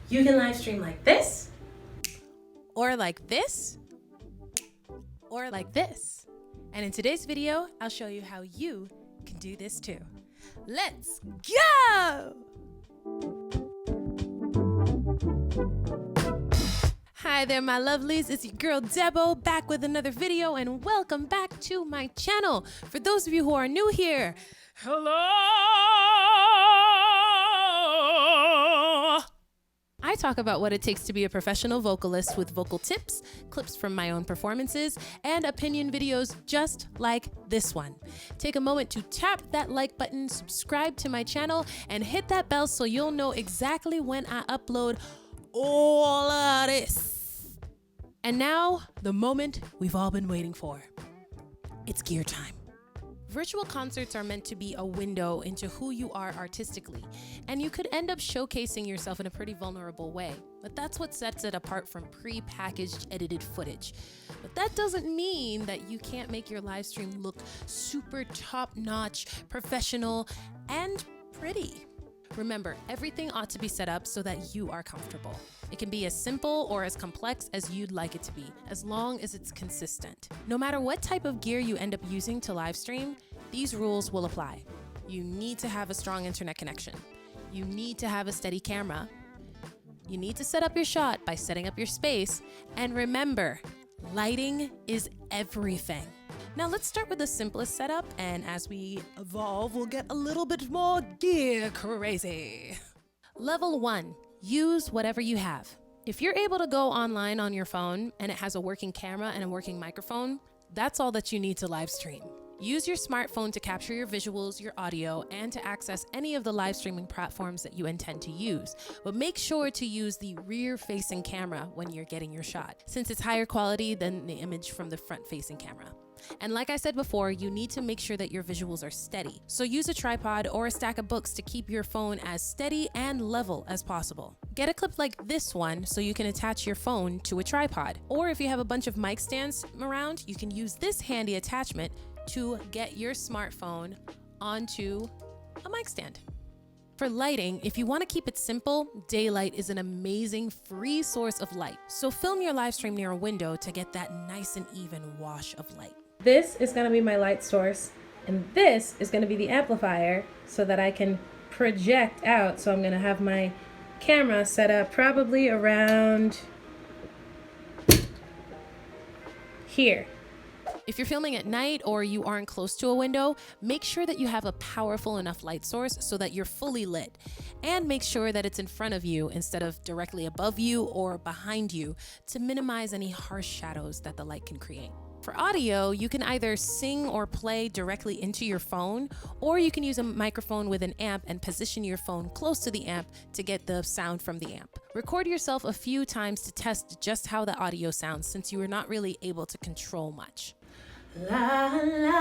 You can live stream like this, or like this, or like this. And in today's video, I'll show you how you can do this too. Let's go! Hi there, my lovelies. It's your girl Debo back with another video, and welcome back to my channel. For those of you who are new here, hello! I talk about what it takes to be a professional vocalist with vocal tips, clips from my own performances, and opinion videos just like this one. Take a moment to tap that like button, subscribe to my channel, and hit that bell so you'll know exactly when I upload all of this. And now, the moment we've all been waiting for. It's gear time. Virtual concerts are meant to be a window into who you are artistically, and you could end up showcasing yourself in a pretty vulnerable way. But that's what sets it apart from pre-packaged edited footage. But that doesn't mean that you can't make your live stream look super top-notch, professional, and pretty. Remember, everything ought to be set up so that you are comfortable. It can be as simple or as complex as you'd like it to be, as long as it's consistent. No matter what type of gear you end up using to live stream, these rules will apply. You need to have a strong internet connection. You need to have a steady camera. You need to set up your shot by setting up your space. And remember, lighting is everything. Now let's start with the simplest setup, and as we evolve, we'll get a little bit more gear crazy. Level 1, use whatever you have. If you're able to go online on your phone and it has a working camera and a working microphone, that's all that you need to live stream. Use your smartphone to capture your visuals, your audio, and to access any of the live streaming platforms that you intend to use. But make sure to use the rear-facing camera when you're getting your shot, since it's higher quality than the image from the front-facing camera. And like I said before, you need to make sure that your visuals are steady. So use a tripod or a stack of books to keep your phone as steady and level as possible. Get a clip like this one so you can attach your phone to a tripod. Or if you have a bunch of mic stands around, you can use this handy attachment to get your smartphone onto a mic stand. For lighting, if you want to keep it simple, daylight is an amazing free source of light. So film your live stream near a window to get that nice and even wash of light. this is going to be my light source, and this is going to be the amplifier so that I can project out. So I'm going to have my camera set up probably around here. If you're filming at night or you aren't close to a window, make sure that you have a powerful enough light source so that you're fully lit. And make sure that it's in front of you instead of directly above you or behind you to minimize any harsh shadows that the light can create. For audio, you can either sing or play directly into your phone, or you can use a microphone with an amp and position your phone close to the amp to get the sound from the amp. Record yourself a few times to test just how the audio sounds, since you are not really able to control much. La la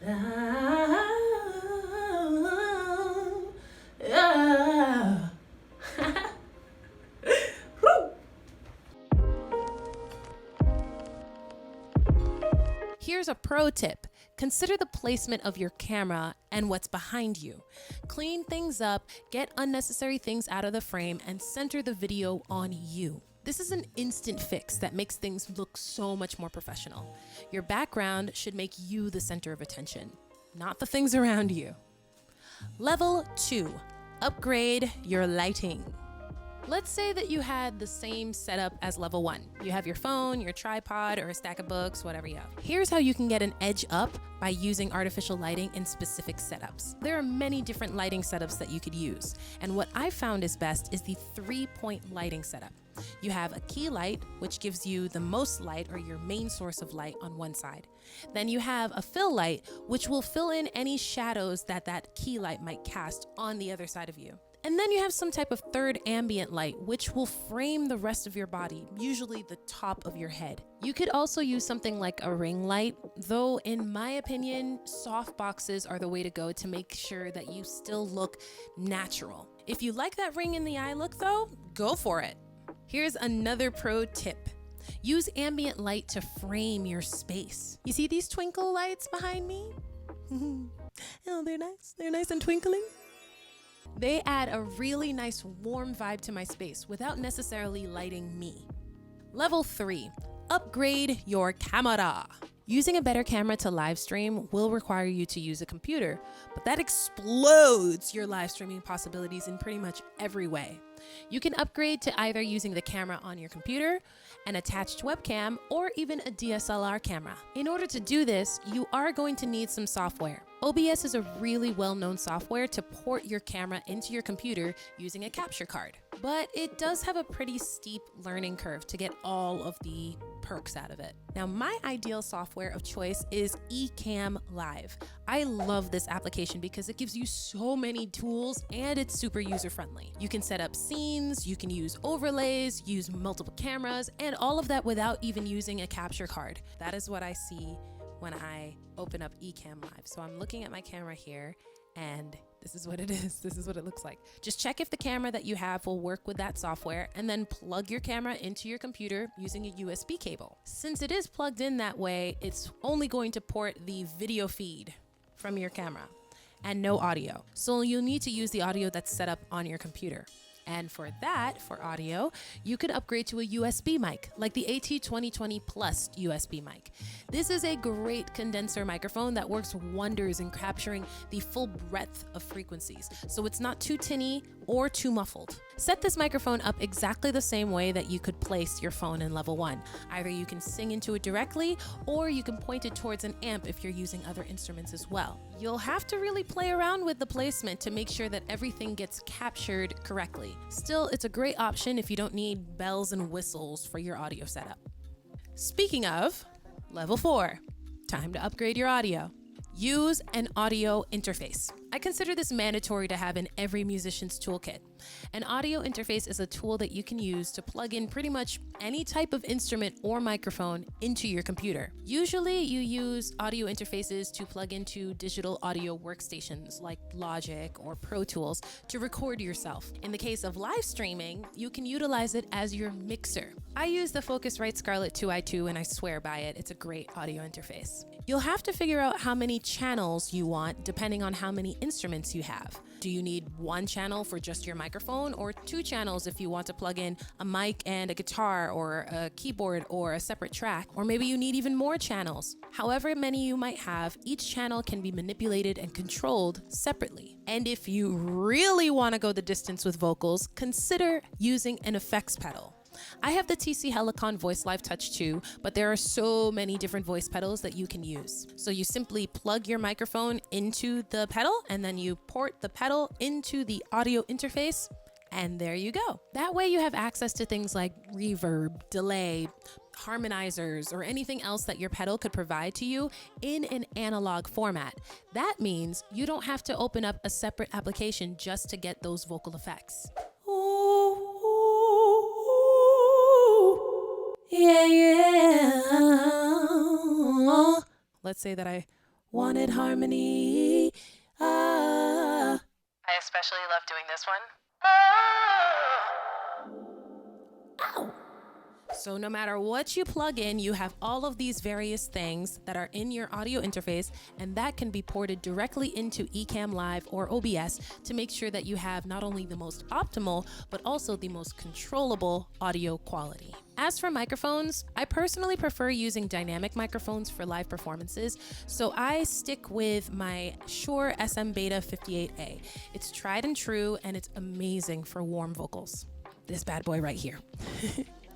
la la. Here's a pro tip. Consider the placement of your camera and what's behind you. Clean things up, get unnecessary things out of the frame, and center the video on you. This is an instant fix that makes things look so much more professional. Your background should make you the center of attention, not the things around you. Level 2, upgrade your lighting. Let's say that you had the same setup as level 1. You have your phone, your tripod, or a stack of books, whatever you have. Here's how you can get an edge up by using artificial lighting in specific setups. There are many different lighting setups that you could use, and what I found is best is the 3-point lighting setup. You have a key light, which gives you the most light or your main source of light on one side. Then you have a fill light, which will fill in any shadows that key light might cast on the other side of you. And then you have some type of third ambient light, which will frame the rest of your body, usually the top of your head. You could also use something like a ring light, though in my opinion, soft boxes are the way to go to make sure that you still look natural. If you like that ring in the eye look though, go for it. Here's another pro tip. Use ambient light to frame your space. You see these twinkle lights behind me? Oh, they're nice. They're nice and twinkly. They add a really nice warm vibe to my space without necessarily lighting me. Level 3, upgrade your camera. Using a better camera to live stream will require you to use a computer, but that explodes your live streaming possibilities in pretty much every way. You can upgrade to either using the camera on your computer, an attached webcam, or even a DSLR camera. In order to do this, you are going to need some software. OBS is a really well-known software to port your camera into your computer using a capture card. But it does have a pretty steep learning curve to get all of the perks out of it. Now, my ideal software of choice is Ecamm Live. I love this application because it gives you so many tools and it's super user-friendly. You can set up scenes, you can use overlays, use multiple cameras, and all of that without even using a capture card. That is what I see when I open up Ecamm Live. So I'm looking at my camera here, and this is what it is. This is what it looks like. Just check if the camera that you have will work with that software, and then plug your camera into your computer using a USB cable. Since it is plugged in that way, it's only going to port the video feed from your camera and no audio. So you'll need to use the audio that's set up on your computer. And for that, for audio, you could upgrade to a USB mic, like the AT2020 Plus USB mic. This is a great condenser microphone that works wonders in capturing the full breadth of frequencies, so it's not too tinny or too muffled. Set this microphone up exactly the same way that you could place your phone in level 1. Either you can sing into it directly, or you can point it towards an amp if you're using other instruments as well. You'll have to really play around with the placement to make sure that everything gets captured correctly. Still, it's a great option if you don't need bells and whistles for your audio setup. Speaking of, level 4, time to upgrade your audio. Use an audio interface. I consider this mandatory to have in every musician's toolkit. An audio interface is a tool that you can use to plug in pretty much any type of instrument or microphone into your computer. Usually you use audio interfaces to plug into digital audio workstations like Logic or Pro Tools to record yourself. In the case of live streaming, you can utilize it as your mixer. I use the Focusrite Scarlett 2i2 and I swear by it. It's a great audio interface. You'll have to figure out how many channels you want depending on how many instruments you have. Do you need one channel for just your microphone, or 2 channels if you want to plug in a mic and a guitar or a keyboard or a separate track? Or maybe you need even more channels. However many you might have, each channel can be manipulated and controlled separately. And if you really want to go the distance with vocals, consider using an effects pedal. I have the TC Helicon Voice Live Touch 2, but there are so many different voice pedals that you can use. So you simply plug your microphone into the pedal, and then you port the pedal into the audio interface, and there you go. That way you have access to things like reverb, delay, harmonizers, or anything else that your pedal could provide to you in an analog format. That means you don't have to open up a separate application just to get those vocal effects. Yeah. Let's say that I wanted harmony. I especially love doing this one. Ow. So no matter what you plug in, you have all of these various things that are in your audio interface, and that can be ported directly into Ecamm Live or OBS to make sure that you have not only the most optimal, but also the most controllable audio quality. As for microphones, I personally prefer using dynamic microphones for live performances, so I stick with my Shure SM Beta 58A. It's tried and true, and it's amazing for warm vocals. This bad boy right here.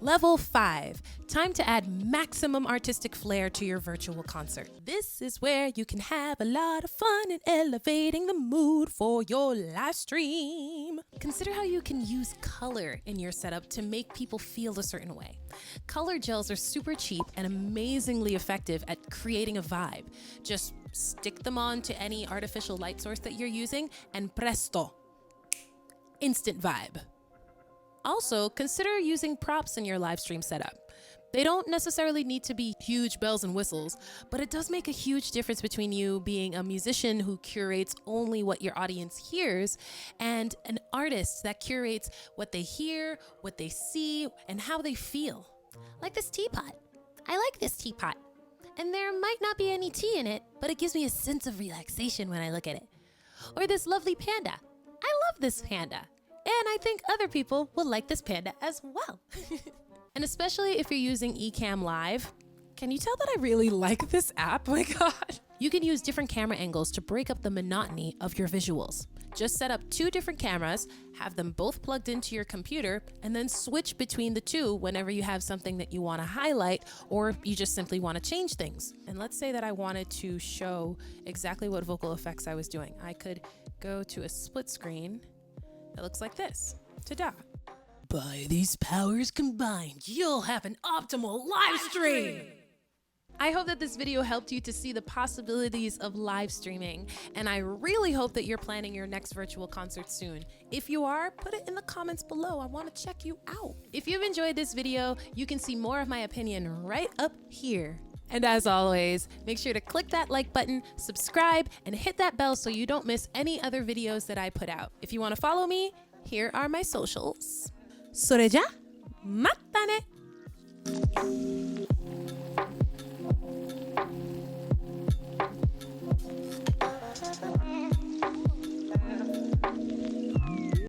Level 5, time to add maximum artistic flair to your virtual concert. This is where you can have a lot of fun in elevating the mood for your live stream. Consider how you can use color in your setup to make people feel a certain way. Color gels are super cheap and amazingly effective at creating a vibe. Just stick them on to any artificial light source that you're using, and presto, instant vibe. Also, consider using props in your live stream setup. They don't necessarily need to be huge bells and whistles, but it does make a huge difference between you being a musician who curates only what your audience hears and an artist that curates what they hear, what they see, and how they feel. Like this teapot. I like this teapot. And there might not be any tea in it, but it gives me a sense of relaxation when I look at it. Or this lovely panda. I love this panda. And I think other people will like this panda as well. And especially if you're using Ecamm Live, can you tell that I really like this app? Oh my God. You can use different camera angles to break up the monotony of your visuals. Just set up 2 different cameras, have them both plugged into your computer, and then switch between the 2 whenever you have something that you want to highlight or you just simply want to change things. And let's say that I wanted to show exactly what vocal effects I was doing. I could go to a split screen that looks like this. Ta-da. By these powers combined, you'll have an optimal live stream. I hope that this video helped you to see the possibilities of live streaming, and I really hope that you're planning your next virtual concert soon. If you are, put it in the comments below. I want to check you out. If you've enjoyed this video, you can see more of my opinion right up here. And as always, make sure to click that like button, subscribe, and hit that bell so you don't miss any other videos that I put out. If you want to follow me, here are my socials. それじゃ、また